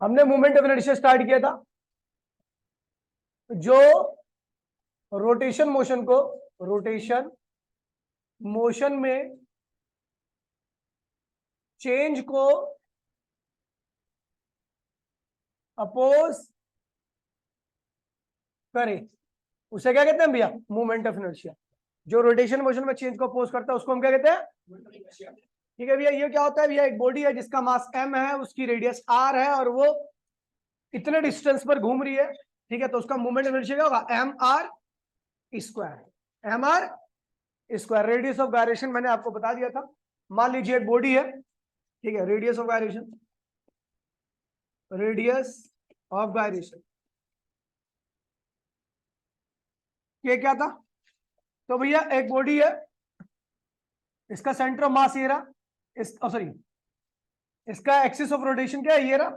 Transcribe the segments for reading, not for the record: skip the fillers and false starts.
हमने movement of inertia start किया था, जो रोटेशन मोशन में चेंज को अपोज करे, उसे क्या कहते हैं भैया? Movement of inertia. जो रोटेशन मोशन में चेंज को अपोज करता है उसको हम क्या कहते हैं? ठीक है भैया। ये क्या होता है भैया? एक बॉडी है जिसका मास m है, उसकी रेडियस r है और वो इतने डिस्टेंस पर घूम रही है, ठीक है, तो उसका मूवमेंट ऑफ इनर्शिया क्या होगा? mr²। रेडियस ऑफ गायरेशन मैंने आपको बता दिया था। मान लीजिए एक बॉडी है, ठीक है, रेडियस ऑफ गायरेशन ये क्या था? तो भैया एक बॉडी है, इसका सेंटर ऑफ मास ये रहा, इसका एक्सिस ऑफ रोटेशन क्या है? ये रहा,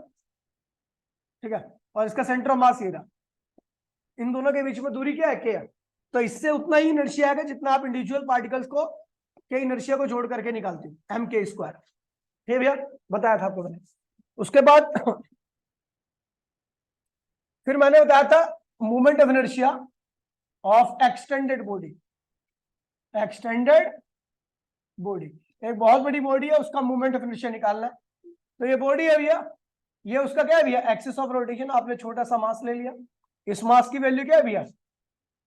ठीक है, और इसका सेंटर ऑफ मास ये रहा। इन दोनों के बीच में दूरी क्या है? के है। तो इससे उतना ही इनर्शिया आएगा जितना आप इंडिविजुअल पार्टिकल्स को के इनर्शिया को जोड़ करके निकालते हो, mk²। ठीक भैया, बताया था आपको मैंने। उसके बाद फिर मैंने बताया था movement of inertia of extended body. एक बहुत बड़ी बॉडी है, उसका मूवमेंट ऑफ इनर्शिया निकालना है। तो ये बॉडी है भैया, ये उसका क्या है भैया? Axis of rotation. आपने छोटा सा मास ले लिया, इस मास की वैल्यू क्या है भैया?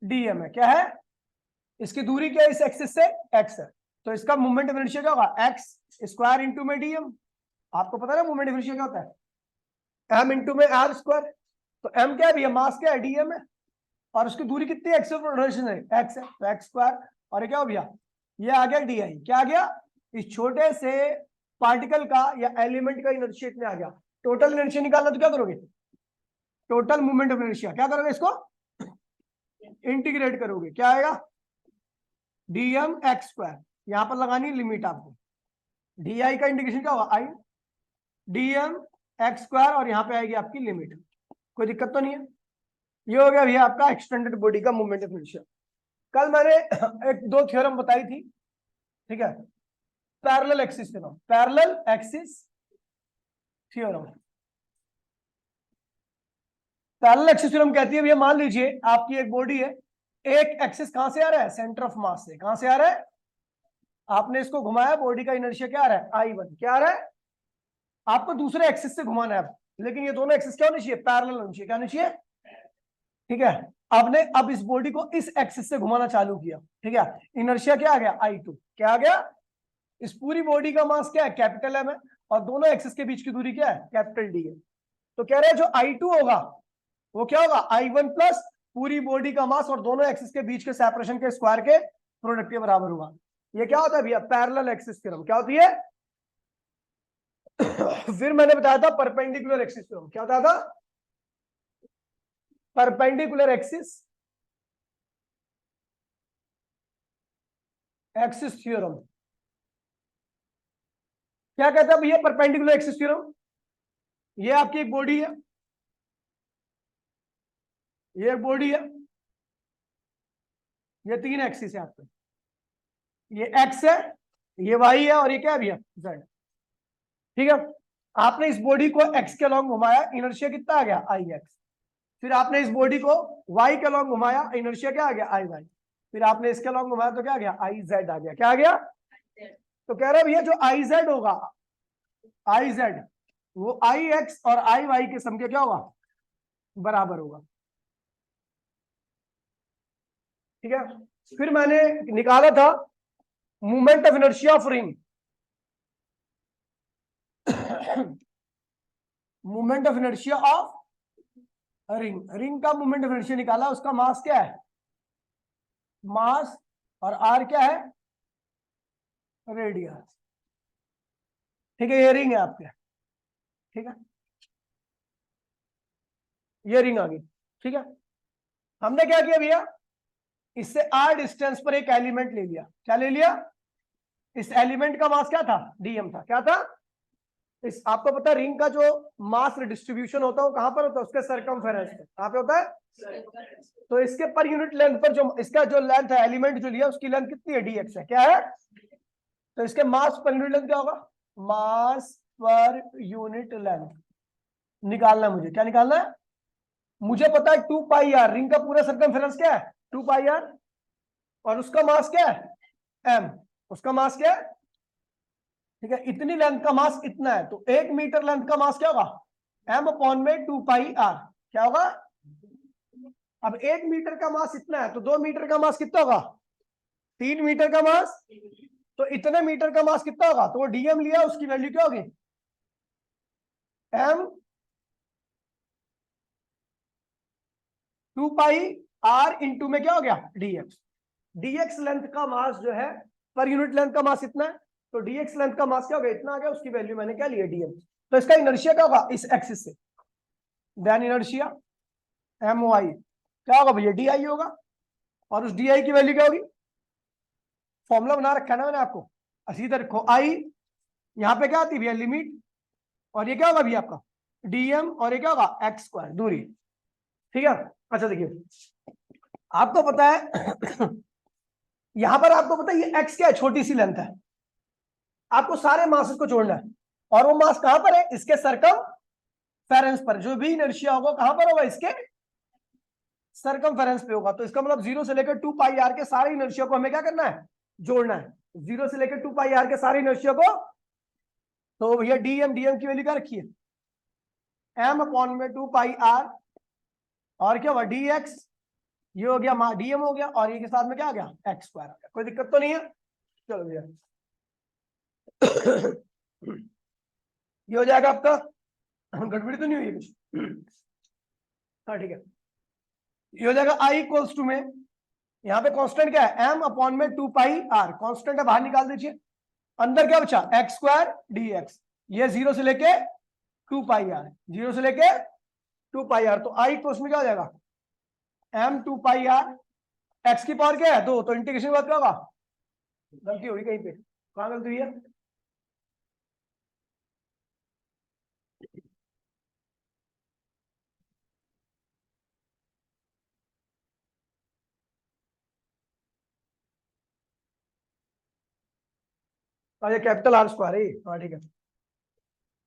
dm है। क्या है? इसकी दूरी क्या है इस एक्सिस से? x है। तो इसका मूवमेंट ऑफ इनर्शिया क्या होगा? x² इंटू में dm। आपको पता है मूवमेंट ऑफ इनर्शिया क्या होता है? m इंटू में r²। तो m क्या है भैया? मास क्या है? dm है, और उसकी दूरी कितनी? एक्सिस ऑफ रोटेशन है, x है, तो x²। और क्या हो भैया? ये आ गया di। क्या आ गया? इस छोटे से पार्टिकल का या एलिमेंट का इनर्शिया इतने आ गया। टोटल इनर्शिया निकालना तो क्या करोगे? टोटल मूवमेंट ऑफ इनर्शिया क्या करोगे? इसको इंटीग्रेट करोगे, क्या आएगा? dm x²। यहां पर लगानी लिमिट आपको। di का इंटीग्रेशन क्या होगा? i dm x², और यहां पे आएगी आपकी लिमिट। कोई दिक्कत तो नहीं है? ये हो गया भैया आपका एक्सटेंडेड बॉडी का मूवमेंट ऑफ इनर्शिया। कल मैंने एक दो थ्योरम बताई थी, ठीक है, पैरेलल एक्सिस थ्योरम कहती है भैया, मान लीजिए आपकी एक बॉडी है, एक एक्सिस कहां से आ रहा है? सेंटर ऑफ मास से। कहां से आ रहा है? आपने इसको घुमाया, बॉडी का इनर्शिया क्या आ रहा है? I1। क्या आ रहा है? आपको दूसरे एक्सिस से घुमाना है, लेकिन ये दोनों एक्सिस क्या होनी चाहिए? पैरेलल होनी चाहिए। क्या होनी चाहिए? ठीक है, आपने अब इस बॉडी को इस एक्सिस से घुमाना चालू किया, ठीक है, इनर्शिया क्या आ गया? I2। क्या आ गया? इस पूरी बॉडी का मास क्या है? कैपिटल M है, और दोनों एक्सिस के बीच की दूरी क्या है? कैपिटल D है। तो कह रहे हैं जो I2 होगा वो क्या होगा? I1 प्लस पूरी बॉडी का मास और दोनों एक्सिस के बीच के सेपरेशन के स्क्वायर के प्रोडक्ट के बराबर होगा। ये क्या होता है भैया? Parallel axis theorem. क्या होती है? फिर मैंने बताया था परपेंडिकुलर एक्सिस थ्योरम। क्या बताया था? Perpendicular axis theorem. क्या कहता है भैया परपेंडिकुलर एक्सिस थ्योरम? ये आपकी एक बॉडी है, ये एक बॉडी है, ये तीन एक्सिस है आपके, ये एक्स है, ये वाई है, और ये क्या है भैया? जेड। ठीक है, आपने इस बॉडी को एक्स के अलॉन्ग घुमाया, इनर्शिया कितना आ गया? आई एक्स। फिर आपने इस बॉडी को वाई के अलॉन्ग घुमाया, इनर्शिया क्या आ गया? आई वाई। फिर आपने इसके अलॉन्ग घुमाया तो क्या आ गया? आई जेड आ गया। क्या आ गया? तो कह रहे भैया जो आई जेड होगा, आई जेड, वो आई एक्स और आई वाई के सम के क्या होगा? बराबर होगा। ठीक है, फिर मैंने निकाला था movement of inertia of ring. Movement of inertia of ring का मूवमेंट ऑफ इनर्शिया निकाला। उसका मास क्या है? मास, और आर क्या है? रेडियस। ठीक है, ये रिंग है आपके, ठीक है, ये रिंग आ गई। ठीक है, हमने क्या किया भैया? इससे आर डिस्टेंस पर एक एलिमेंट ले लिया। क्या ले लिया? इस एलिमेंट का मास क्या था? डीएम था। क्या था? इस आपको पता है रिंग का जो मास डिस्ट्रीब्यूशन होता है वो कहां पर होता है? उसके सरकमफेरेंस पे। कहां पे होता है? तो इसके पर यूनिट लेंथ पर जो इसका जो लेंथ है, एलिमेंट जो लिया उसकी लेंथ कितनी है? डीएक्स है। क्या है? तो इसके मास पर यूनिट लेंथ क्या होगा? मास पर यूनिट लेंथ। निकालना है मुझे। क्या निकालना है? मुझे पता है 2 पाई आर, रिंग का पूरा सर्कमफेरेंस क्या है? 2 पाई आर, और उसका मास क्या है? m। उसका मास क्या है? ठीक है, इतनी लेंथ का मास इतना है, तो 1 मीटर लेंथ का मास क्या होगा? m अपॉन में 2 पाई आर। क्या होगा? अब 1 मीटर का मास इतना है, तो 2 मीटर का मास कितना होगा? 3 मीटर का मास, तो इतने मीटर का मास कितना होगा? तो वो डीएम लिया, उसकी वैल्यू क्या होगी? m 2 पाई आर इंटू में क्या हो गया? dx। dx लेंथ का मास जो है, पर यूनिट लेंथ का मास इतना है, तो dx लेंथ का मास क्या हो गया? इतना आ गया, उसकी वैल्यू मैंने क्या लिया? dm। तो इसका इनर्शिया क्या होगा? इस एक्सिस से, देन इनर्शिया my क्या होगा भैया? di होगा, और उस di की वैल्यू क्या होगी? फॉर्मूला बना रखा है ना मैंने आपको, सीधा रखो। i यहाँ पे क्या आती है भैया? लिमिट, और ये क्या होगा भैया आपका? dm, और ये क्या होगा? एक्स स्क्वायर, दूरी। ठीक है। अच्छा देखिए, आपको पता है यहां पर आपको पता है ये एक्स क्या है? छोटी सी लेंथ है। आपको सारे मासेस को जोड़ना है, और वो मास कहां पर है? इसके सरकमफेरेंस पर। जो भी इनर्शिया होगा कहां पर होगा? इसके सरकमफेरेंस पे होगा। तो इसका मतलब 0 से लेकर 2 पाई आर के सारे इनर्शिया को हमें क्या करना है? जोड़ना है। 0 से लेकर 2 पाई आर के सारे इनर्शिया को, तो भैया डीएम की वैल्यू क्या रखी है? m अपॉन में 2 पाई आर, और क्या हुआ? dx, ये हो गया डीएम हो गया, और ये के साथ में क्या आ गया? एक्स स्क्वायर आ गया। कोई दिक्कत तो नहीं है? चलो भैया ये हो जाएगा आपका, गड़बड़ी तो नहीं हुई कुछ? हाँ ठीक है, ये हो जाएगा i इक्वल्स टू में, यहाँ पे कांस्टेंट क्या है? m अपॉन में 2 पाई आर, कांस्टेंट है, बाहर निकाल दीजिए। अंदर क्या बचा? X square dx। ये 0 से लेके 2 पाई आर, 0 से लेके 2 पाई आर, तो i इक्वल्स में क्या हो जाएगा? m 2 पाई आर, x की पावर क्या है? 2, तो इंटीग्रेशन के बाद क्या होगा? गलती होगी कहीं पे, कहाँ गलती हुई है? अच्छा, कैपिटल आर स्क्वायर है। हाँ ठीक है,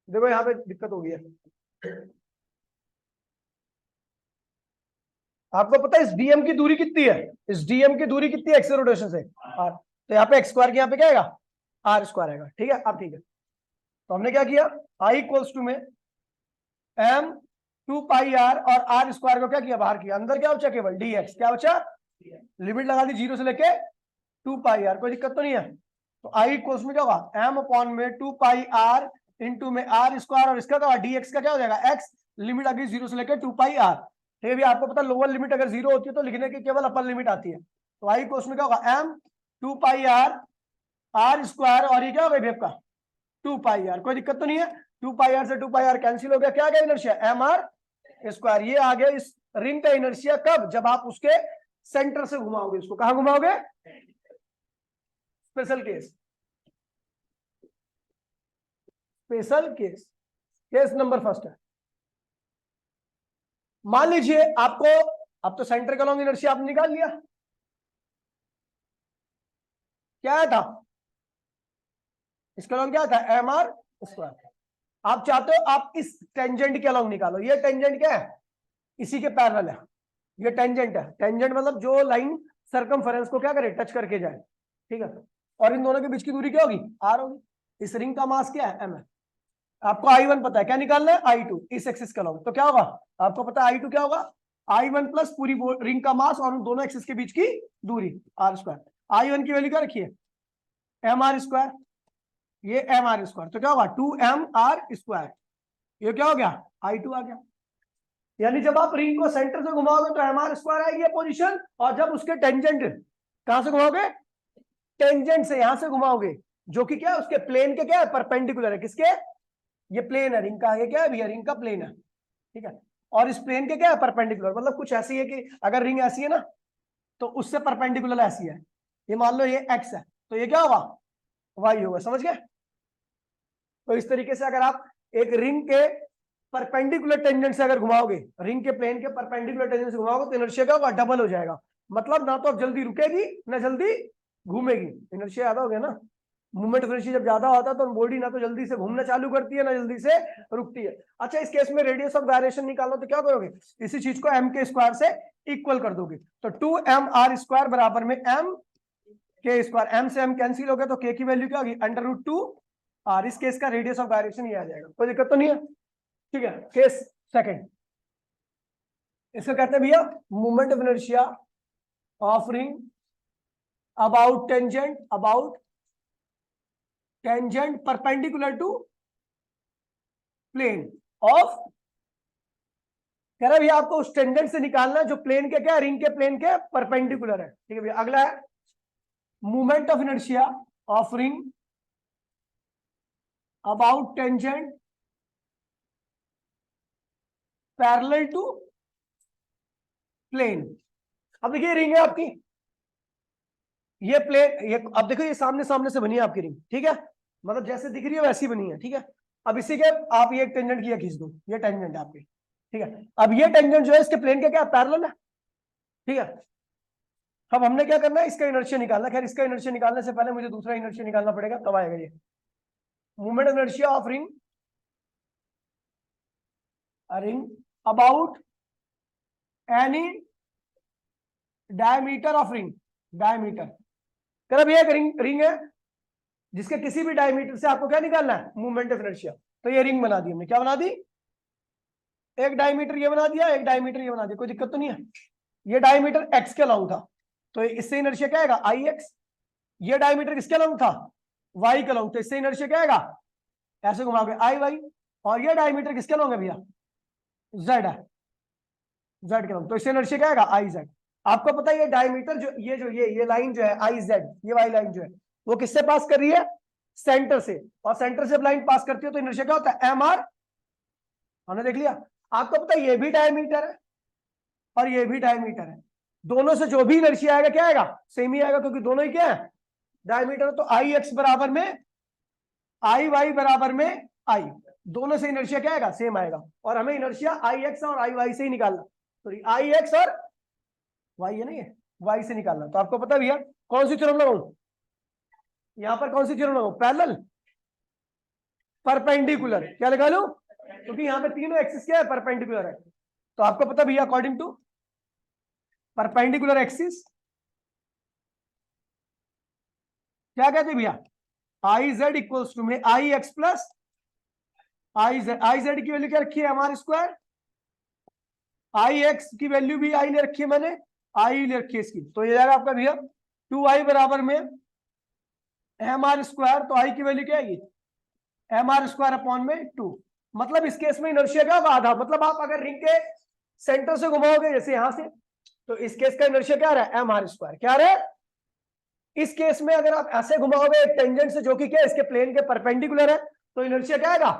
देखो यहाँ पे दिक्कत हो गई है। आपको पता है इस डीएम की दूरी कितनी है? इस डीएम की दूरी कितनी है एक्स रोटेशन से? आर। तो यहाँ पे एक्स स्क्वायर की यहाँ पे क्या आएगा? आर स्क्वायर आएगा। ठीक है, अब ठीक है, तो हमने क्या किया? आई इक्वल्स टू में एम 2 पाई आर, और आर स्क्वायर को क्या किया? बाहर किया। अंदर क्या बचा? केवल डीएक्स। क्या बचा? लिमिट लगा दी 0 से लेके 2 पाई आर। कोई दिक्कत तो नहीं है? तो आई इक्वल्स में क्या होगा? एम अपॉन में 2 पाई आर इंटू में आर स्क्वायर, और इसका क्या? डीएक्स का क्या हो जाएगा? एक्स। लिमिट आ गई 0 से लेकर 2 पाई आर। ठीक है, भी आपको पता लोअर लिमिट अगर 0 होती है तो लिखने की केवल अपर लिमिट आती है। तो आई इक्वल्स में क्या होगा? M 2 pi R, R square, और ये क्या होगा आपका? 2 पाई आर। कोई दिक्कत तो नहीं है? 2 पाई आर से 2 पाई आर कैंसिल हो गया, क्या आ गया? Inertia M R square. ये आ गया इस रिंग का इनर्शिया। कब? जब आप उसके सेंटर से घुमाओगे इसको। कहां घुमाओगे? Special case, special case, case number first है। मान लीजिए आपको, अब तो सेंटर का लॉन्ग इनर्शिया आपने निकाल लिया, क्या था इसका लॉन्ग? क्या था? M R square. आप चाहते हो आप इस टेंजेंट के लॉन्ग निकालो। ये टेंजेंट क्या है? इसी के पैरेलल है। ये टेंजेंट है। टेंजेंट मतलब जो लाइन सरकमफेरेंस को क्या करे? टच करके जाए। ठीक है, और इन दोनों के बीच की दूरी क्या होगी? आर होगी। इस रिंग का मास क्या है? एम है। आपको I1 पता है, क्या निकालना है? I2 इस एक्सिस का लॉन्ग। तो क्या होगा? आपको पता है I2 क्या होगा? I1 प्लस पूरी रिंग का मास और उन दोनों एक्सिस के बीच की दूरी, आर स्क्वायर। I1 की वैल्यू क्या रखी है? M R square. ये एम आर स्क्वायर, तो क्या होगा? 2mr²। ये क्या हो गया? I2 आ गया। यानी जब आप रिंग को सेंटर से घुमाओगे तो एम आर स्क्वायर आएगी पोजीशन, और जब उसके टेंजेंट कहां से घुमाओगे? टेंजेंट से, यहां से घुमाओगे, जो कि क्या है? उसके प्लेन के क्या है? परपेंडिकुलर है। किसके? ये प्लेन है रिंग का। ये क्या है भैया? रिंग का प्लेन है। ठीक है, और इस प्लेन के क्या है? परपेंडिकुलर। मतलब कुछ ऐसी है कि अगर रिंग ऐसी है ना, तो उससे परपेंडिकुलर ऐसी है। ये मान लो ये एक्स है, तो ये क्या होगा? वाई होगा। समझ गए? तो इस तरीके से अगर आप एक रिंग के परपेंडिकुलर टेंजेंट से अगर घुमाओगे, रिंग के प्लेन के परपेंडिकुलर टेंजेंट से घुमाओगे, तो इनर्शिया क्या होगा? डबल हो जाएगा। मतलब ना तो अब जल्दी रुकेगी ना जल्दी घूमेगी। इनर्शिया याद हो गया ना? मूवमेंट ऑफ इनर्शिया जब ज्यादा होता है तो बॉडी ना तो जल्दी से घूमना चालू करती है ना जल्दी से रुकती है। अच्छा, इस केस में रेडियस ऑफ गायरेशन निकालो तो क्या करोगे, इसी चीज को m के स्क्वायर से इक्वल कर दोगे, तो 2mr स्क्वायर बराबर में m के स्क्वायर, m से m कैंसिल हो गया तो k की वैल्यू क्या होगी √2r। इस केस का रेडियस ऑफ गायरेशन ये आ जाएगा, कोई दिक्कत तो नहीं है। ठीक है, केस सेकंड, इसको कहते हैं भैया movement of inertia of ring about tangent perpendicular to plane of, कह रहा है भैया आपको उस टेंजेंट से निकालना जो प्लेन के क्या, रिंग के प्लेन के परपेंडिकुलर है। ठीक है भैया, अगला है movement of inertia of ring about tangent parallel to plane. अब देखिए रिंग है आपकी, ये प्लेन, ये अब देखो ये सामने सामने से बनी है आपकी रिंग, ठीक है, मतलब जैसे दिख रही है वैसी बनी है। ठीक है, अब इसी के आप ये टेंजेंट की खींच दो, ये टेंजेंट है आपकी। ठीक है, अब ये टेंजेंट जो है इसके प्लेन के क्या पैरेलल है। ठीक है, अब हमने क्या करना है, इसका इनर्शिया निकालना। खैर इसका इनर्शिया निकालने से पहले मुझे दूसरा इनर्शिया निकालना पड़ेगा, कब आएगा ये movement of inertia of ring about any diameter of ring. Diameter कर भैया रिंग है जिसके किसी भी डायमीटर से आपको क्या निकालना है, मूवमेंट ऑफ इनर्शिया। तो ये रिंग बना दी हमने, क्या बना दी, एक डायमीटर ये बना दिया, एक डायमीटर ये बना दिया, कोई दिक्कत तो नहीं है। ये डायमीटर x के अलाउंग था तो इससे इनर्शिया क्या आएगा ix। ये डायमीटर किसके अलाउंग था, y के अलाउंग, तो इससे इनर्शिया क्या आएगा, ऐसे घुमाओगे iy। और ये डायमीटर किसके अलाउंग है भैया, z है, z के अलाउंग, तो इससे इनर्शिया क्या आएगा iz। आपको पता है ये डायमीटर जो ये लाइन जो है iz, ये वाली लाइन जो है वो किससे पास कर रही है, सेंटर से, और सेंटर से लाइन पास करती है तो इनर्शिया क्या होता है mr। हमने देख लिया। आपको पता है ये भी डायमीटर है और ये भी डायमीटर है, दोनों से जो भी इनर्शिया आएगा क्या आएगा, सेम ही आएगा, क्योंकि दोनों ही क्या है, डायमीटर। तो आई एक्स बराबर में आई वाई बराबर में आई, दोनों से इनर्शिया क्या आएगा, सेम आएगा। और हमें इनर्शिया आई एक्स और आई वाई से ही निकालना, सॉरी आई एक्स और वाई है ना, ये वाई से निकालना। तो आपको पता भैया कौन सी थ्योरम लगाऊं, यहां पर कौन सी थ्योरम लगाऊं, पैरेलल परपेंडिकुलर, क्या लगा लूं, क्योंकि यहां पे तीनों एक्सिस क्या है, परपेंडिकुलर है। तो आपको पता भैया अकॉर्डिंग टू परपेंडिकुलर एक्सिस क्या कहते भैया, आई जेड इक्वल्स टू में आई एक्स प्लस आई जेड की वैल्यू क्या रखी है एमआर स्क्वायर, आई एक्स की वैल्यू भी आई ले रखी है मैंने, आई ले रखी है इसकी, तो ये जाएगा आपका भैया 2i बराबर में एमआर स्क्वायर, तो आई की वैल्यू क्या आएगी एमआर स्क्वायर अपॉन में 2। मतलब इस केस में इनर्शिया क्या होगा, आधा। मतलब आप अगर रिंग के सेंटर से घुमाओगे जैसे यहां से, तो इस केस का इनर्शिया क्या रहा है एमआर स्क्वायर, क्या रहा है। इस केस में अगर आप ऐसे घुमाओगे एक टेंजेंट से जो कि क्या इसके प्लेन के परपेंडिकुलर है, तो इनर्शिया क्या आएगा,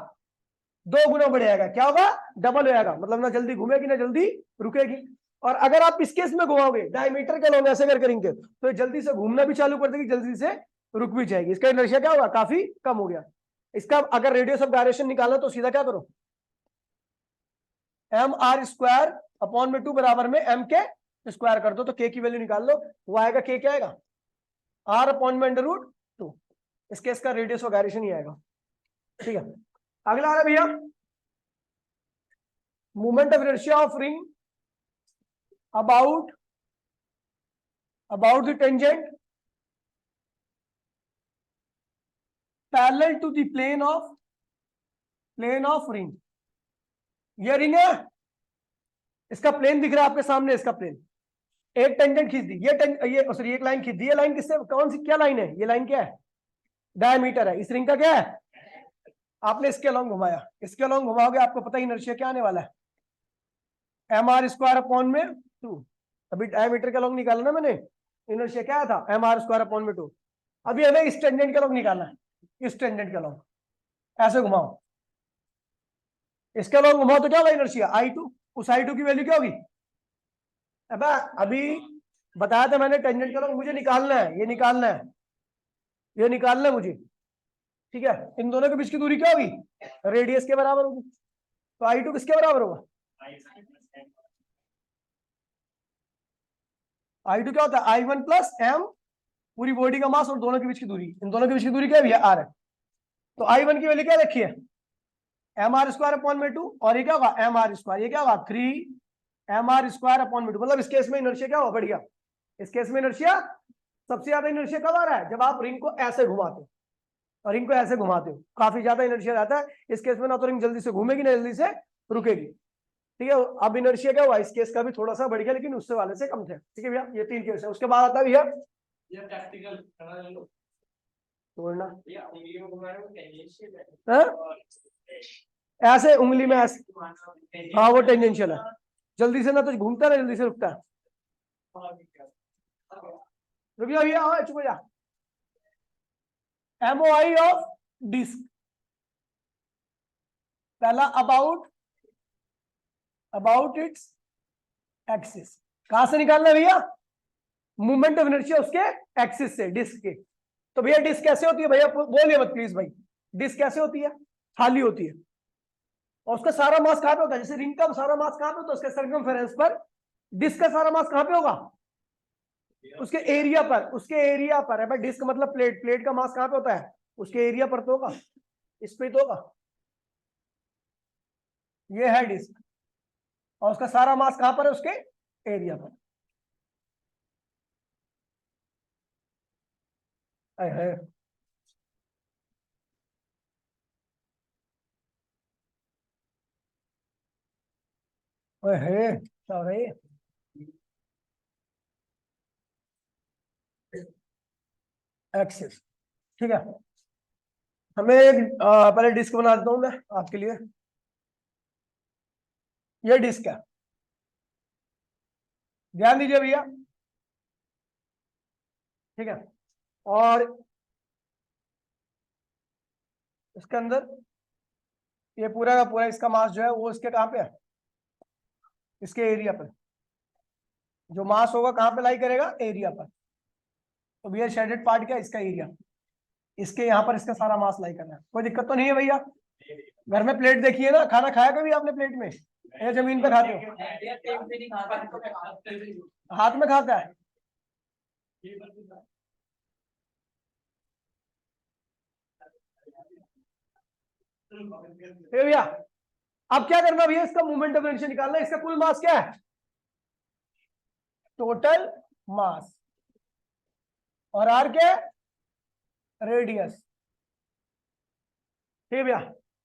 2 गुना बढ़ जाएगा, क्या होगा, डबल हो जाएगा, मतलब ना जल्दी घूमेगी ना जल्दी रुकेगी। और अगर आप इस केस में घुमाओगे डायमीटर के लोग ऐसे करेंगे तो जल्दी से घूमना भी चालू कर देगी, जल्दी से रुक भी जाएगी। इसका इनर्शिया क्या होगा, काफी कम हो गया। इसका अगर रेडियस ऑफ गायरेशन निकालना तो सीधा क्या करो, एम आर स्क्वायर अपॉन में 2 बराबर में एम के स्क्वायर कर दो, तो के की वैल्यू निकाल लो, वो आएगा के क्या आएगा आर अपॉन में √2। इस केस का रेडियस ऑफ गायरेशन ही आएगा। ठीक है, अगला आ रहा है भैया movement of inertia of ring about the tangent parallel to the plane of ring। ये रिंग है, इसका प्लेन दिख रहा है आपके सामने, इसका प्लेन, एक टेंजेंट खींच दी, ये सॉरी एक लाइन खींच दी, ये लाइन किससे, कौन सी क्या लाइन है, ये लाइन क्या है, डायमीटर है। इस रिंग का क्या है, आपने इसके अलोंग घुमाया, इसके अलोंग घुमाओगे आपको पता है इनर्शिया क्या आने वाला है एम आर स्क्वायर अपॉन में 2। अभी डायमीटर के अलोंग निकाला ना मैंने, इनर्शिया क्या आया था एम आर स्क्वायर अपॉन में 2। अभी हमें इस टेंजेंट के अलोंग निकालना है, इस टेंजेंट के अलोंग ऐसे घुमाओ, इसके अलोंग घुमाओ तो क्या होगा इनर्शिया I2। उस I2 की वैल्यू क्या होगी, अभी बताया था मैंने टेंजेंट के अलोंग मुझे निकालना है, ये निकालना है, ये निकालना है मुझे। ठीक है, इन दोनों के बीच की दूरी क्या होगी, रेडियस के बराबर होगी। तो I2 किसके बराबर होगा, I2 क्या होता है I1 प्लस एम पूरी बॉडी का मास और दोनों के बीच की दूरी, इन दोनों के बीच की दूरी क्या है भैया, आर है। तो I1 की वैल्यू क्या रखी है, mr²/2, और ये क्या होगा mr², ये क्या होगा 3mr²/2। मतलब इस केस में इनर्शिया क्या होगा, बढ़िया। इस केस में इनर्शिया, सबसे ज्यादा इनर्शिया कब आ रहा है, जब आप रिंग को ऐसे घुमाते हो, और रिंग को ऐसे घुमाते हो, काफी ज्यादा इनर्शिया रहता है इस केस में, ना तो रिंग जल्दी से घूमेगी ना जल्दी से रुकेगी। ठीक है, अब इनर्शिया क्या हुआ, इस केस का भी थोड़ा सा बढ़ गया, लेकिन उससे वाले से कम थे। ठीक है भैया, ये 3 केस है। उसके बाद आता है भैया तोड़ना, ऐसे उंगली में ऐसे, हाँ वो टेंजेंशियल है, जल्दी से ना तो घूमता है ना जल्दी से रुकता है। रुक जा भैया, चुप हो जा। MOI ऑफ डिस्क, पहला अबाउट इट्स एक्सिस, कहां से निकालना है भैया, मूवमेंट ऑफ इनर्शिया उसके एक्सिस से, डिस्क के। तो भैया डिस्क कैसे होती है, भैया बोलिए मत प्लीज भाई, डिस्क कैसे होती है, खाली होती है, और उसका सारा मास कहां पे होता है, जैसे रिंग का सारा मास कहां पे होता है, उसके सर्कमफेरेंस पर, डिस्क का सारा मास कहां पे होगा, उसके एरिया पर, उसके एरिया पर है भाई। डिस्क मतलब प्लेट, प्लेट का मास कहां पे होता है, उसके एरिया पर तो होगा, इस पे तो होगा, ये है डिस्क, और उसका सारा मास कहां पर है, उसके एरिया पर। है क्या हो रहा है, एक्सिस। ठीक है, हमें एक पहले डिस्क बना देता हूं मैं आपके लिए, ये डिस्क है, ध्यान दीजिए भैया। ठीक है, और इसके अंदर ये पूरा का पूरा इसका मास जो है वो इसके कहां पे है, इसके एरिया पर, जो मास होगा कहां पे लाई करेगा, एरिया पर। तो भैया शेडेड पार्ट क्या है, इसका एरिया, इसके यहाँ पर इसका सारा मास लाई करना है। कोई दिक्कत तो नहीं है भैया, घर में प्लेट देखिए ना, खाना खाया कभी आपने प्लेट में, या जमीन पे खाते हो, हाथ में खाता है। भैया अब क्या करना भैया, इसका मूवमेंट ऑफ इनर्शिया निकालना है। इसका कुल मास क्या है, टोटल मास, और आर क्या है, रेडियस। ठीक है भैया,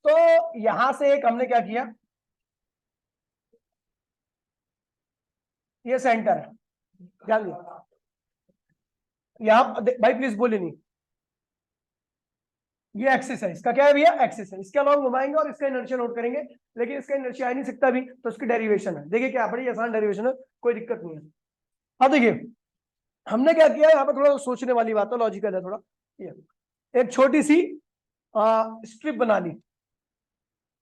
तो यहां से एक हमने क्या किया, ये सेंटर है, ध्यान दिया, यहां भाई प्लीज बोले नहीं, ये एक्सिस है, इसका क्या है भैया, एक्सिस है, इसके अलॉन्ग घुमाएंगे और इसका इनर्शिया नोट करेंगे, लेकिन इसका इनर्शिया आ नहीं सकता भी, तो इसकी डेरिवेशन है, देखिए क्या बड़ी आसान डेरिवेशन है, कोई दिक्कत नहीं है। अब देखिए हमने क्या किया, यहाँ पे थोड़ा सोचने वाली बात है, लॉजिकल है थोड़ा। ये एक छोटी सी स्ट्रिप बना ली,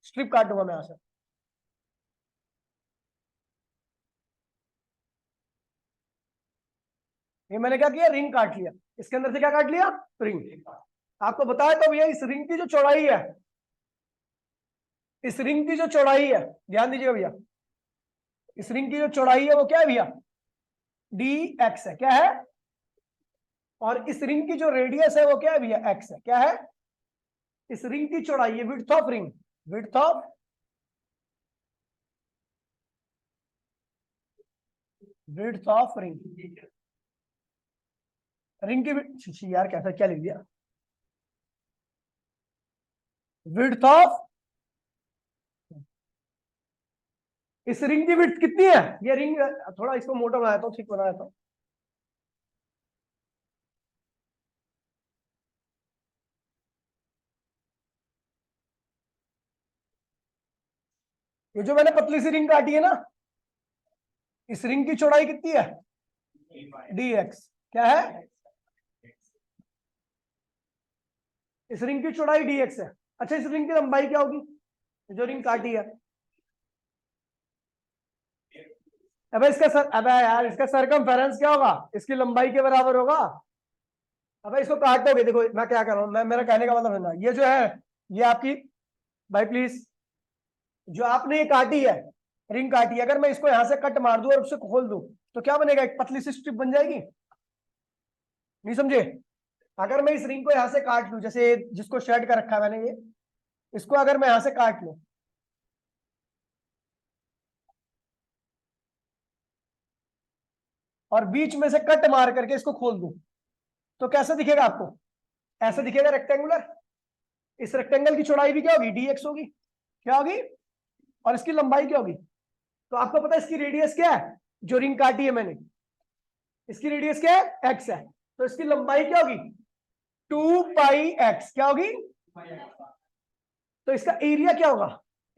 स्ट्रिप काटूंगा मैं यहाँ से, ये मैंने क्या किया, रिंग काट लिया, इसके अंदर से क्या काट लिया, रिंग। आपको बताया तो भैया, इस रिंग की जो चौड़ाई है, इस रिंग की जो चौड़ाई है, ध्यान दीजिएगा भैया, इस रिंग की जो चौड़ाई है वो क्या है भैया, डी एक्स है, क्या है, और इस रिंग की जो रेडियस है वो क्या है भैया, एक्स है, क्या है, इस रिंग की चौड़ाई है, width of ring, width of width of ring, ring की यार कैसा क्या लिख दिया, विड्थ ऑफ, इस रिंग की विड्थ कितनी है, ये रिंग थोड़ा इसको मोटा बनाया था, ठीक बनाया था, ये जो मैंने पतली सी रिंग काटी है ना, इस रिंग की चौड़ाई कितनी है, डी एक्स, क्या है, इस रिंग की चौड़ाई डी एक्स है। अच्छा इस रिंग की लंबाई क्या होगी, जो रिंग काटी है, अबे इसका सर, अबे यार इसका सरकमफेरेंस क्या होगा, इसकी लंबाई के बराबर होगा। अबे इसको काटोगे, देखो मैं क्या कर रहा हूं, मैं मेरा कहने का मतलब है ना, ये जो है ये आपकी, भाई प्लीज, जो आपने ये काटी है, रिंग काटी है, अगर मैं इसको यहां से कट मार दूं और उससे खोल दूं तो क्या बनेगा, एक पतली सी स्ट्रिप बन जाएगी, नहीं समझे? अगर मैं इस रिंग को यहां से काट लूं, जैसे जिसको शेड कर रखा है मैंने, ये इसको अगर मैं यहां से काट लूं और बीच में से कट मार करके इसको खोल दूं, तो कैसा दिखेगा आपको? ऐसा दिखेगा, रेक्टेंगुलर। इस रेक्टेंगल की चौड़ाई भी क्या होगी? dx होगी। क्या होगी? और इसकी लंबाई क्या होगी? तो आपको पता है इसकी रेडियस क्या है? जो रिंग काटी है मैंने, इसकी रेडियस क्या है? x है। तो इसकी लंबाई क्या होगी? 2πx। क्या होगी? तो इसका एरिया क्या होगा?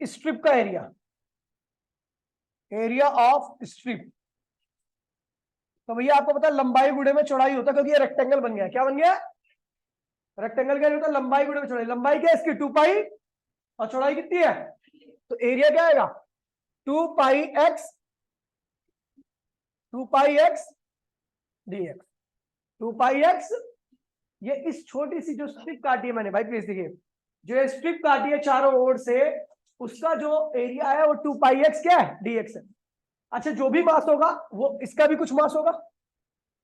स्ट्रिप का एरिया, एरिया ऑफ स्ट्रिप। तो भैया आपको पता है लंबाई गुणे में चौड़ाई होता है, क्योंकि ये रेक्टेंगल बन गया। क्या बन गया? रेक्टेंगल क्या होता है? लंबाई गुणे में चौड़ाई। लंबाई क्या है इसकी? 2π, और चौड़ाई कितनी है? तो एरिया क्या आएगा? 2πx, 2πx dx। 2πx, ये इस छोटी सी जो स्ट्रिप काटी है मैंने, भाई प्लीज देखिए, जो ये स्ट्रिप काटी है चारों ओर से, उसका जो एरिया है वो 2πx क्या है? dx है। अच्छा, जो भी मास होगा वो इसका भी कुछ मास होगा,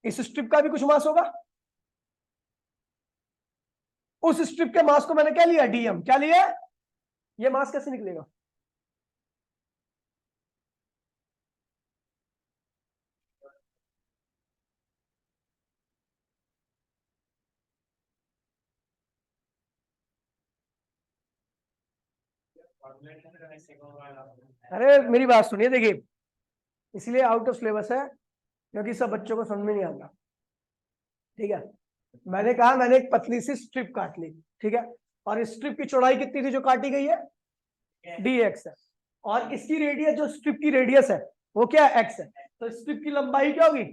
इस स्ट्रिप का भी कुछ मास होगा। उस स्ट्रिप के मास को मैंने क्या लिया? dm। क्या लिया? ये मास कैसे निकलेगा? अरे मेरी बात सुनिए, देखिए, इसलिए आउट ऑफ सिलेबस है क्योंकि सब बच्चों को समझ में नहीं आता। ठीक है, मैंने कहा मैंने एक पतली सी स्ट्रिप काट ली, ठीक है, और इस स्ट्रिप की चौड़ाई कितनी थी जो काटी गई है? dx है। और इसकी रेडियस, जो स्ट्रिप की रेडियस है वो क्या है? x है। तो स्ट्रिप की लंबाई क्या होगी?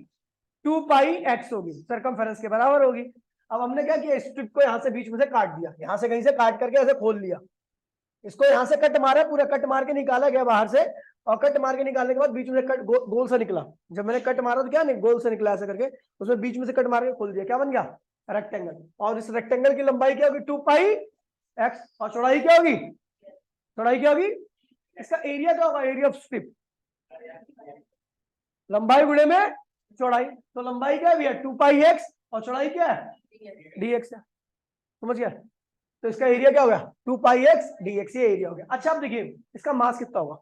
2πx होगी, सरकमफेरेंस के बराबर होगी। अब हमने क्या किया? स्ट्रिप को यहां से बीच में से काट दिया, यहां से कहीं से काट करके ऐसे खोल लिया, इसको यहां से कट मारा, पूरा कट मार के निकाला गया बाहर से, और कट मार के निकालने के बाद बीच में से कट गोल से निकला। जब मैंने कट मारा तो क्या नहीं, गोल से निकला ऐसे करके, उसमें बीच में से कट मार के खोल दिया, क्या बन गया? रेक्टेंगल। और इस रेक्टेंगल की लंबाई क्या होगी? 2πx। और चौड़ाई क्या होगी? चौड़ाई क्या होगी? इसका एरिया क्या होगा? एरिया ऑफ स्ट्रिप, लंबाई गुणे में चौड़ाई। तो लंबाई क्या है भैया? 2πx, और चौड़ाई क्या है? dx है। समझ गया? तो इसका एरिया क्या होगा? 2πx dx, ये एरिया हो गया। अच्छा, अब देखिए इसका मास कितना होगा।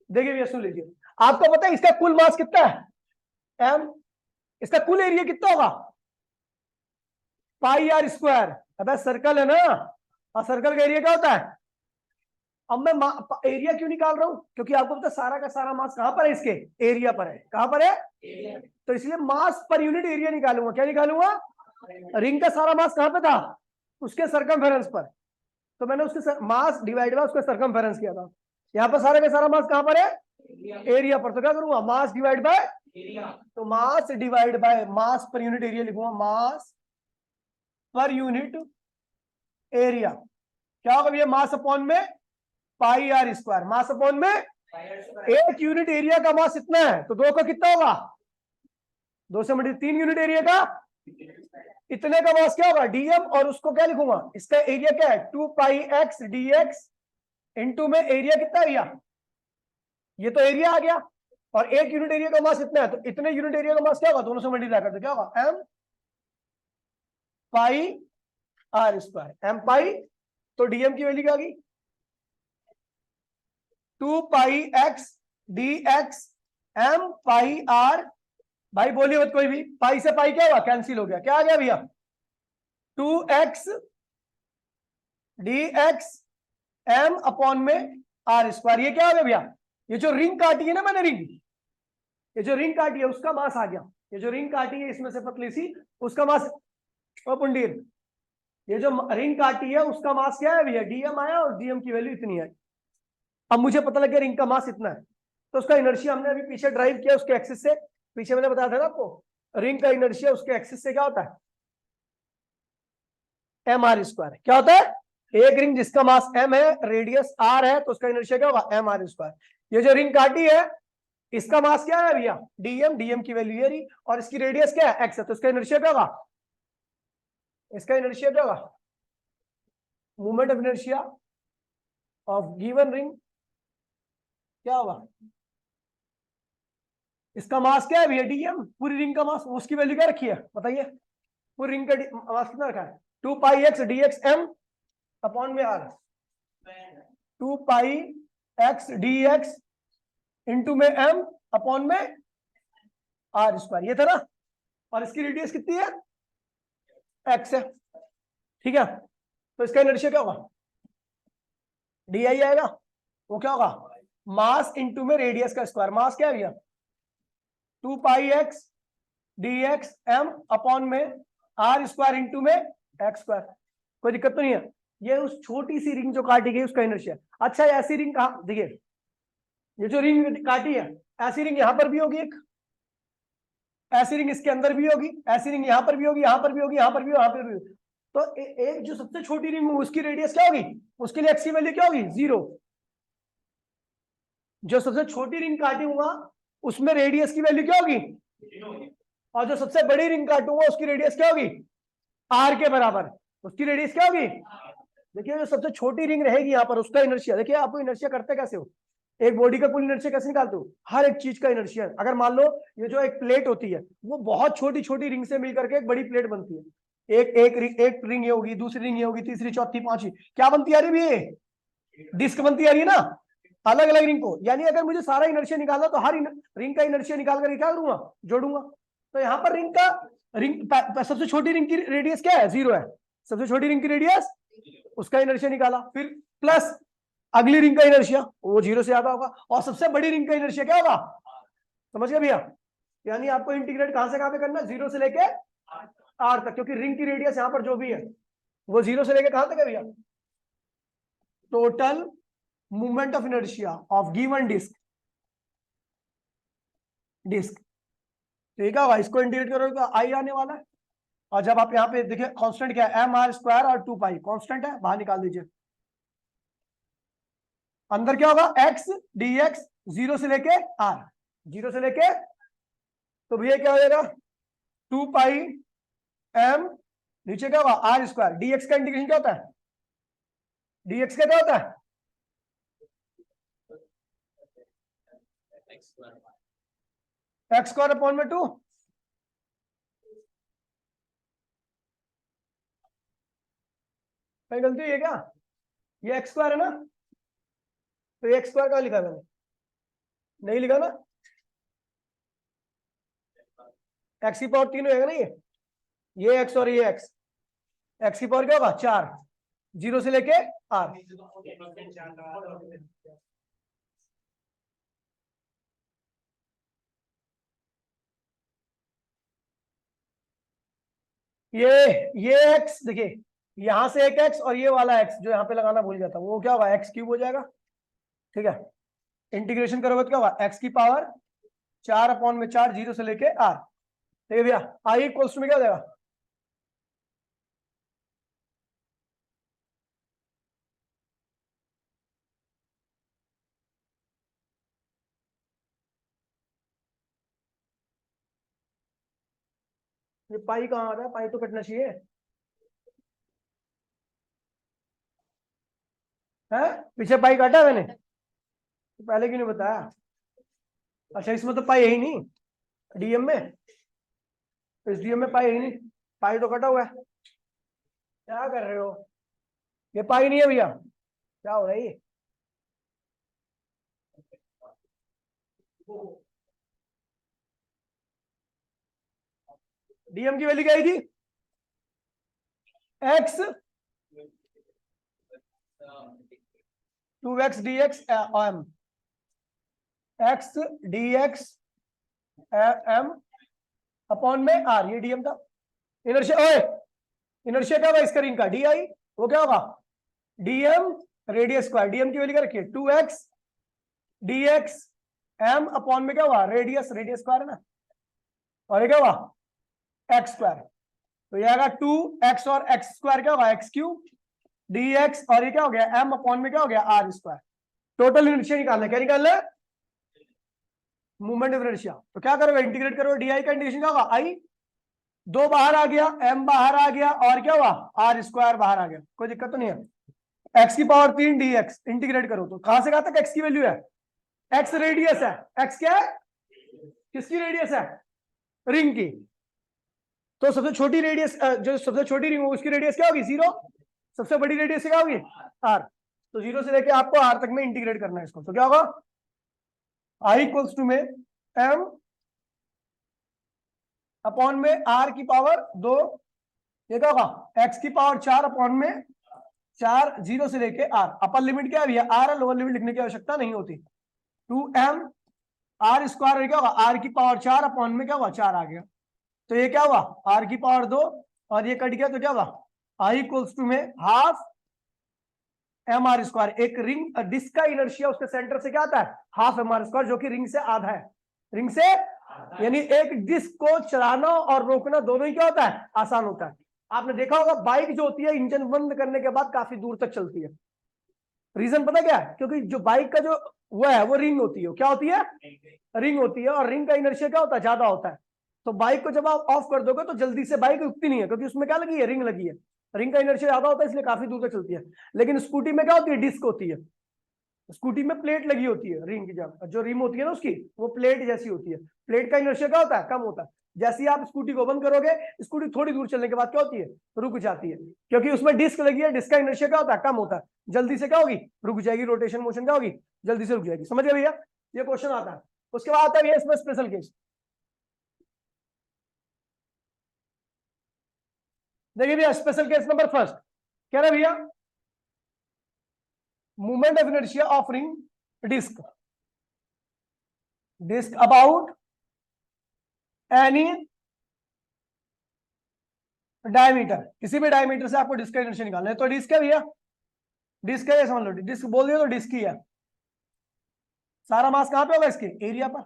देखिए भैया सुन लीजिए, आपको पता है इसका कुल मास कितना है? m। इसका कुल एरिया कितना होगा? πr²। अबे सर्कल है ना, और सर्कल का एरिया क्या होता है? अब मैं एरिया क्यों निकाल रहा हूं? क्योंकि आपको पता है सारा का सारा मास कहां पर है? इसके एरिया पर है। कहां पर है? तो इसलिए मास पर यूनिट एरिया निकालूंगा। क्या निकालूंगा? रिंग का सारा मास कहां पे था? उसके सरकमफेरेंस पर। तो मैंने उसके मास डिवाइड बाय उसका सरकमफेरेंस किया था। यहाँ पर सारा का सारा मास कहां पर है? एरिया पर। तो क्या करूंगा? Mass divide by area. तो mass divide by mass per unit area लिखूंगा, मास पर यूनिट एरिया। क्या होगा भैया? मास अपॉन में πr²। मास अपॉन में, एक यूनिट एरिया का मास इतना है, तो दो का कितना होगा? 2 से मल्टीप्लाई 3 यूनिट एरिया का इतने का मास क्या होगा? dm। और उसको क्या लिखूंगा? इसका एरिया क्या है? 2πx dx। इनटू में एरिया कितना है भैया? ये तो एरिया आ गया, और एक यूनिट एरिया का मास इतना है, तो इतने यूनिट एरिया का मास क्या होगा? दोनों से मल्टीप्लाई करते क्या होगा? m πr²। m पाई, तो dm की वैल्यू क्या होगी? 2πx dx m πr। भाई बोलिए मत कोई भी, पाई से पाई क्या हुआ? कैंसिल हो गया। क्या आ गया भैया? 2x dx m अपॉन में r²। ये क्या हो गया भैया? ये जो रिंग काटी है ना मैंने, रिंग, ये जो रिंग काटी है उसका मास आ गया। ये जो रिंग काटी है इसमें से पतली सी, उसका मास, पुंडीर, ये जो रिंग काटी है उसका मास क्या है भैया? dm आया, और dm की वैल्यू इतनी है। अब मुझे पता लग गया रिंग का मास इतना है, तो उसका इनर्शिया हमने अभी पीछे ड्राइव किया उसके एक्सिस से। पीछे मैंने बताया था ना आपको, रिंग का इनर्शिया उसके एक्सिस से क्या होता है? mr²। क्या होता है? एक रिंग जिसका मास m है, रेडियस r है, तो उसका इनर्शिया क्या होगा? mr²। ये जो रिंग काटी है इसका मास क्या है भैया? dm। dm की वैल्यू ये रही, और इसकी रेडियस क्या है? x है, तो इसका इनर्शिया क्या होगा? इसका इनर्शिया क्या होगा? Movement of inertia of given ring क्या होगा? इसका मास क्या है भैया, डीएम, पूरी रिंग का मास, उसकी वैल्यू क्या रखी है बताइए, पूरी रिंग का मास कितना रखा है, 2 pi X D X M upon में R, 2 pi X D X into में एम अपॉन में आर स्क्वायर, ये था ना, और इसकी रेडियस कितनी है, एक्स है, ठीक है। तो इसका इनर्शिया क्या होगा, डी आई आएगा, वो क्या होगा, मास इंटू में रेडियस का स्क्वायर, मास क्या है भैया 2 pi X D X M upon में आर स्क्वायर इंटू में एक्स स्क्वायर, कोई दिक्कत तो नहीं है। ये उस छोटी सी रिंग जो काटी गई उसका इनर्शिया। अच्छा ऐसी रिंग कहां, देखिए ये जो रिंग काटी है, ऐसी रिंग यहां पर भी होगी एक, ऐसी रिंग इसके अंदर भी होगी, ऐसी रिंग यहां पर भी होगी, यहां पर भी होगी, यहां पर भी, यहां पर भी होगी। तो एक जो सबसे छोटी रिंग होगी उसकी रेडियस क्या होगी, उसके लिए एक्स की वैल्यू क्या होगी, 0। जो सबसे छोटी रिंग काटूंगा उसमें रेडियस की वैल्यू क्या होगी, और जो सबसे बड़ी रिंग काटूंगा उसकी रेडियस क्या होगी, आर के बराबर, उसकी रेडियस क्या होगी। देखिए जो सबसे छोटी रिंग रहेगी यहाँ पर उसका इनर्शिया, देखिए आपको इनर्शिया करते कैसे हो, एक बॉडी का कुल इनर्शिया कैसे निकालते हो, हर एक चीज का इनर्शिया। अगर मान लो ये जो एक प्लेट होती है वो बहुत छोटी छोटी रिंग से मिलकर के एक बड़ी प्लेट बनती है, एक रिंग ये होगी, दूसरी रिंग ये होगी, तीसरी चौथी पांचवी, क्या बनती आ रही है, ये डिस्क बनती आ रही है ना, अलग अलग रिंग को। यानी अगर मुझे सारा इनर्शिया निकालना तो हर रिंग का इनर्शिया निकाल करके क्या करूंगा, जोड़ूंगा। तो यहाँ पर रिंग सबसे छोटी रिंग की रेडियस क्या है, 0 है, सबसे छोटी रिंग की रेडियस, उसका इनर्शिया निकाला, फिर प्लस अगली रिंग का इनर्शिया वो 0 से ज्यादा होगा, और सबसे बड़ी रिंग का इनर्शिया क्या होगा, समझ गए भैया। यानी आपको इंटीग्रेट कहां से कहां पे करना है, 0 से लेके आर तक, क्योंकि रिंग की रेडियस यहां पर जो भी है वो 0 से लेके कहां तक है भैया, total movement of inertia of given disc ठीक है, इसको इंटीग्रेट करोगे तो आई आने वाला है। और जब आप यहाँ पे देखिए कांस्टेंट क्या है, एम आर स्क्वायर और 2 पाई कांस्टेंट है, बाहर निकाल दीजिए, अंदर क्या होगा, एक्स डी एक्स 0 से लेके आर, 0 से लेके, तो भैया क्या हो जाएगा 2 पाई एम, नीचे क्या होगा आर स्क्वायर, डीएक्स का इंटीग्रेशन क्या होता है, डीएक्स का क्या होता है, एक्स स्क्वायर अपॉन में 2, कहीं गलती है क्या, ये एक्स स्क्वायर है ना, तो ये एक्स स्क्वायर कहाँ लिखा मैंने, नहीं लिखा ना, एक्स की पावर 3 होगा ना, ये एक्स और ये एक्स की पावर क्या होगा 4, 0 से लेके आर, ये एक्स देखिए, यहां से एक एक्स और ये वाला एक्स जो यहाँ पे लगाना भूल जाता वो क्या होगा, एक्स क्यूब हो जाएगा, ठीक है। इंटीग्रेशन करोगे तो क्या होगा, एक्स की पावर 4 अपॉन में 4, 0 से लेके आर, ठीक है भैया। आई इक्वल्स में क्या हो जाएगा, ये पाई कहाँ आ रहा है, पाई तो कटना चाहिए है, पीछे पाई काटा है मैंने, तो पहले क्यों नहीं बताया, अच्छा इसमें तो पाई है ही नहीं, डीएम में, इस डीएम में पाई है ही नहीं, पाई तो कटा हुआ है, क्या कर रहे हो, ये पाई नहीं है भैया, क्या हो रहा है ये, डीएम की वैल्यू क्या आई थी, x 2x dx m, x dx m upon में आर, ये डीएम था। इनर्शिया, ओए इनर्शिया क्या होगा इसका रिंग का, डी आई, वो क्या होगा डीएम रेडियस स्क्वायर, डीएम की वैल्यू क्या रखिए 2x dx m अपॉन में क्या हुआ, रेडियस स्क्वायर है ना, और ये क्या हुआ एक्स स्क्वायर, तो ये आएगा 2x और एक्स स्क्वायर क्या होगा एक्स क्यूब dx, और ये क्या हो गया m अपॉन में क्या हो गया आर स्क्वायर। टोटल इनर्शिया निकालना, क्या निकालना है, मूवमेंट ऑफ इनर्शिया। तो क्या करोगे, इंटीग्रेट करोगे, डी आई का इंटीग्रेशन क्या होगा, आई 2 बाहर आ गया, m बाहर आ गया, और क्या हुआ आर स्क्वायर बाहर आ गया, कोई दिक्कत तो नहीं है। x की पावर 3 dx इंटीग्रेट करो तो कहां से कहां तक x की वैल्यू है, x रेडियस है, x क्या है किसकी रेडियस है? रिंग की। तो सबसे छोटी रेडियस, जो सबसे छोटी रिंग होगी उसकी रेडियस क्या होगी? 0। सबसे बड़ी रेडियस क्या होगी? r। तो 0 से लेके आपको r तक में इंटीग्रेट करना है इसको, तो क्या होगा? i इक्वल्स टू में m अपॉन में r की पावर 2, ये क्या होगा? x की पावर 4 अपॉन में 4, 0 से लेके r। अपर लिमिट क्या है भैया? r है, लोअर लिमिट लिखने की आवश्यकता नहीं होती। 2m r स्क्वायर क्या होगा? r की पावर 4 अपॉन में क्या होगा? 4 आ गया। तो ये क्या हुआ? r की पावर 2 और ये कट गया, तो क्या हुआ? i इक्वल्स टू में हाफ एम आर स्क्वायर। एक रिंग डिस्क का इनर्शिया उसके सेंटर से क्या आता है? हाफ एम आर स्क्वायर, जो कि रिंग से आधा है। रिंग से यानी एक डिस्क को चलाना और रोकना दोनों ही क्या होता है? आसान होता है। आपने देखा होगा बाइक जो होती है इंजन बंद करने के बाद काफी दूर तक चलती है। रीजन पता क्या है? क्योंकि जो बाइक का जो वो है वो रिंग होती है। क्या होती है? रिंग होती है, और रिंग का इनर्शिया क्या होता है? ज्यादा होता है। तो बाइक को जब आप ऑफ कर दोगे तो जल्दी से बाइक रुकती नहीं है, क्योंकि उसमें क्या लगी है? रिंग लगी है। रिंग का इनर्शिया ज्यादा होता है, इसलिए काफी दूर तक चलती है। लेकिन स्कूटी में क्या होती है? डिस्क होती है। स्कूटी में प्लेट लगी होती है, रिंग की जो रिम होती है ना उसकी, वो प्लेट जैसी होती है। प्लेट का इनर्शिया क्या होता है? कम होता है। जैसे ही आप स्कूटी को बंद करोगे, स्कूटी थोड़ी दूर चलने के बाद क्या होती है? रुक जाती है, क्योंकि उसमें डिस्क लगी है। डिस्क का इनर्शिया क्या होता है? कम होता है। जल्दी से क्या होगी? रुक जाएगी। रोटेशन मोशन क्या होगी? जल्दी से रुक जाएगी। समझ गए भैया? ये क्वेश्चन आता है। उसके बाद आता है इसमें स्पेशल केस। देखिए भैया, स्पेशल केस नंबर फर्स्ट कह रहा है भैया, movement of inertia of ring disc about any diameter. किसी भी डायमीटर से आपको डिस्क का इनर्शिया निकालना है। तो डिस्क है भैया, डिस्क है, समझ लो। डिस्क बोल दिया तो डिस्क ही है। सारा मास कहां पे होगा? इसके एरिया पर।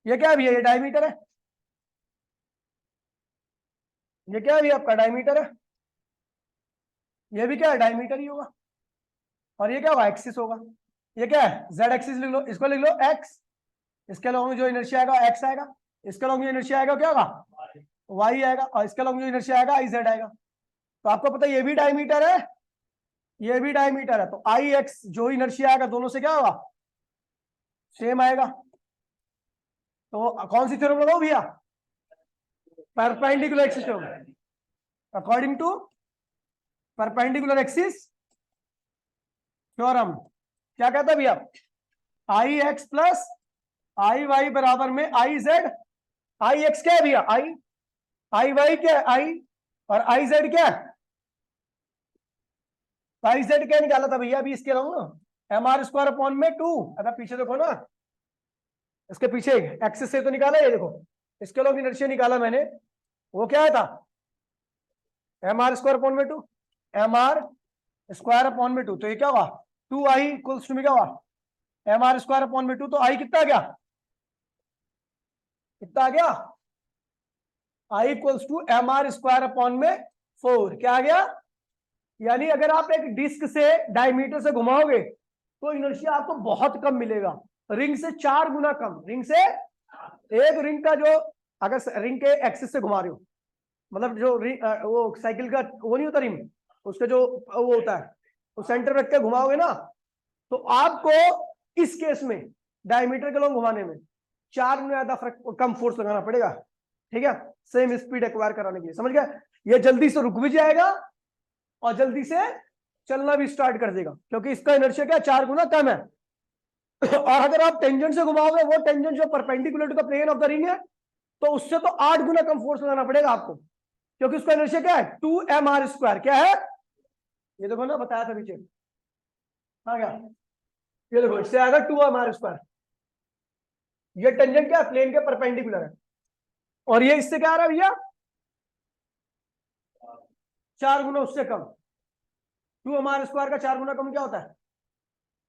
ये क्या है भैया? ये डायमीटर है। ये क्या है भैया? आपका डायमीटर है। ये भी क्या है? डायमीटर ही होगा। और ये क्या होगा? एक्सिस होगा। ये क्या है? जेड एक्सिस लिख लो, इसको लिख लो एक्स। इसके लॉन्ग में जो इनर्शिया आएगा एक्स आएगा। इसके लॉन्ग में इनर्शिया आएगा क्या होगा? वाई आएगा। और इसके लॉन्ग में जो इनर्शिया आएगा आई जेड आएगा। तो आपको पता है ये भी डायमीटर है, ये भी डायमीटर है। तो आई एक्स जो इनर्शिया आएगा दोनों से क्या होगा? सेम आएगा। तो कौन सी थ्योरम लगाओ भैया? Perpendicular axis theorem. According to perpendicular axis theorem क्या कहता है भैया? I X plus I Y बराबर में आई जेड। आई एक्स क्या है भैया? आई वाई क्या है? आई। और आई जेड क्या है? आई जेड क्या निकाला था भैया अभी? इसके अलावा एम आर स्क्वायर अपॉन में 2। अगर पीछे देखो ना, इसके पीछे एक्सिस से तो निकाला, ये देखो इसके लोग इनर्शिया निकाला मैंने, वो क्या था? एम आर स्क्वायर अपॉन में 2। एम आर स्क्वायर अपॉन में 2, तो ये क्या हुआ? 2i इक्वल्स टू में क्या हुआ? एम आर स्क्वायर अपॉन में 2। तो आई कितना आ गया? कितना आ गया? I equals to M R square upon में 4। क्या आ गया? यानी अगर आप एक डिस्क से डायमीटर से घुमाओगे तो इनर्शिया आपको बहुत कम मिलेगा, रिंग से 4 गुना कम। रिंग से, एक रिंग का जो, अगर रिंग के एक्सिस से घुमा रहे हो, मतलब जो वो साइकिल का वो नहीं होता रिंग, उसका जो वो होता है, वो सेंटर रख के घुमाओगे ना, तो आपको इस केस में डायमीटर के लोग घुमाने में 4 गुना ज्यादा फर्क, कम फोर्स लगाना पड़ेगा। ठीक है, सेम स्पीड एक्वायर कराने के लिए। समझ गया? ये जल्दी से रुक भी जाएगा और जल्दी से चलना भी स्टार्ट कर देगा, क्योंकि इसका इनर्शिया क्या 4 गुना कम है। और अगर आप टेंजेंट से घुमाओगे, वो टेंजेंट जो perpendicular to the plane of the ring है, तो उससे तो 8 गुना कम फोर्स लगाना पड़ेगा आपको, क्योंकि उसका इनर्शिया क्या है? 2mr²। क्या है? ये देखो ना, बताया था पीछे। हाँ क्या? ये देखो, इससे आएगा 2mr²। ये टेंजेंट क्या है? प्लेन के परपेंडिकुलर है। और ये इससे क्या आ रहा है भैया? 4 गुना उससे कम। 2mr² का 4 गुना कम क्या होता है?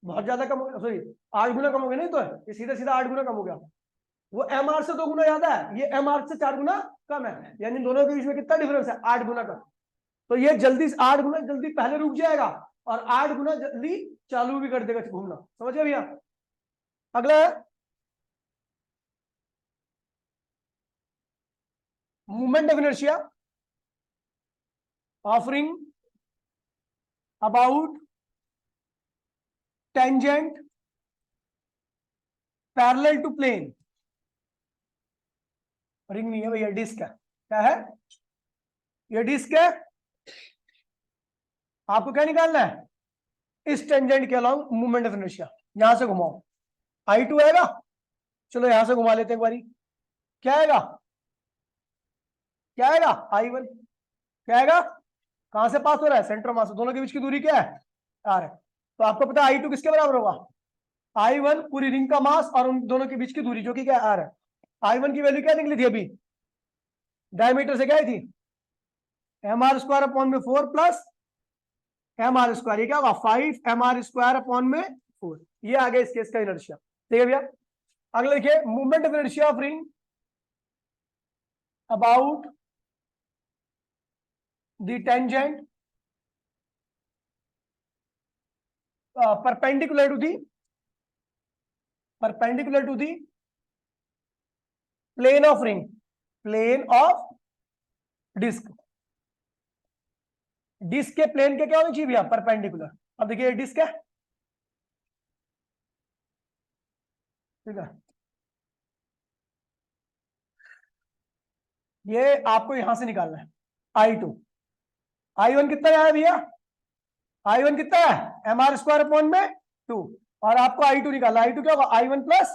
बहुत ज्यादा कम हो गया, सॉरी 8 गुना कम हो गया। नहीं तो है, ये सीधा सीधा 8 गुना कम हो गया। वो एम आर से 2 गुना ज्यादा है, ये एम आर से 4 गुना कम है। यानी दोनों के बीच में कितना डिफरेंस है? 8 गुना का। तो ये जल्दी 8 गुना जल्दी पहले रुक जाएगा और 8 गुना जल्दी चालू भी कर देगा घूमना। समझ गए भैया? अगला है movement of inertia of ring about tangent parallel to plane ring नहीं है भैया, डिस्क है। क्या है? ये डिस्क है। आपको क्या निकालना है? इस टेंजेंट के अलाउंग मूवमेंट ऑफ इनर्शिया। यहां से घुमाओ, I2 आएगा। चलो यहां से घुमा लेते हैं एक बारी। क्या आएगा? क्या आएगा? I1। क्या आएगा? कहां से पास हो रहा है? सेंटर मास से। दोनों के बीच की दूरी क्या है? R है। तो आपको पता है I2 किसके बराबर होगा? I1 पूरी रिंग का मास और उन दोनों के बीच की दूरी, जो कि क्या है? R है। I1 की वैल्यू क्या निकली थी अभी? डायमीटर से क्या आई थी? mr² अपॉन में 4 प्लस mr²। ये क्या होगा? 5 mr² अपॉन में 4। ये आ गया इस केस का इनर्शिया। ठीक है भैया। अगला देखिए, movement of inertia of ring about the tangent perpendicular to the plane of ring, plane of disc. Disc के प्लेन के क्या होनी चाहिए भैया? परपेंडिकुलर। अब देखिए डिस्क है, ठीक है। ये आपको यहां से निकालना है I2। I1 कितना आया भैया? I1 कितना है? mr² अपॉन में 2। और आपको I2 निकालना। I2 क्या होगा? I1 प्लस,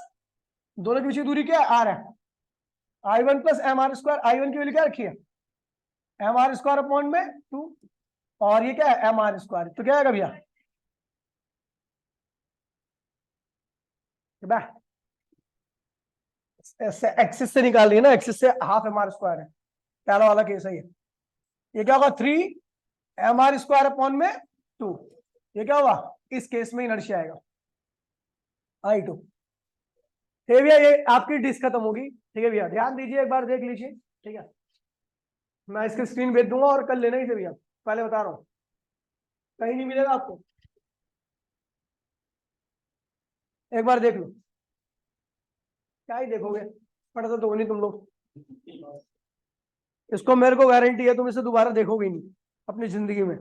दोनों के बीच की दूरी क्या है? R है। I1 plus mr²। I1 की वैल्यू क्या रखी है? mr² अपॉन में 2। और ये क्या है? mr²। तो क्या आएगा भैया? एक्सिस से निकाल रही है ना, एक्सिस से हाफ mr² है। पहला वाला केस है ये क्या होगा? 3 mr² अपॉन में 2। ये क्या होगा? इस केस में इनर्शिया आएगा I2। ठीक है भैया, ये आपकी डिस्क खत्म होगी। ठीक है भैया, ध्यान दीजिए, एक बार देख लीजिए। ठीक है, मैं इसकी स्क्रीन भेज दूंगा और कल लेना ही से भैया, पहले बता रहा हूँ, कहीं नहीं मिलेगा आपको। एक बार देख लो। क्या ही देखोगे, पढ़ते तो हो नहीं तुम लोग। इसको मेरे को गारंटी है तुम इसे दोबारा देखोगे ही नहीं अपनी जिंदगी में।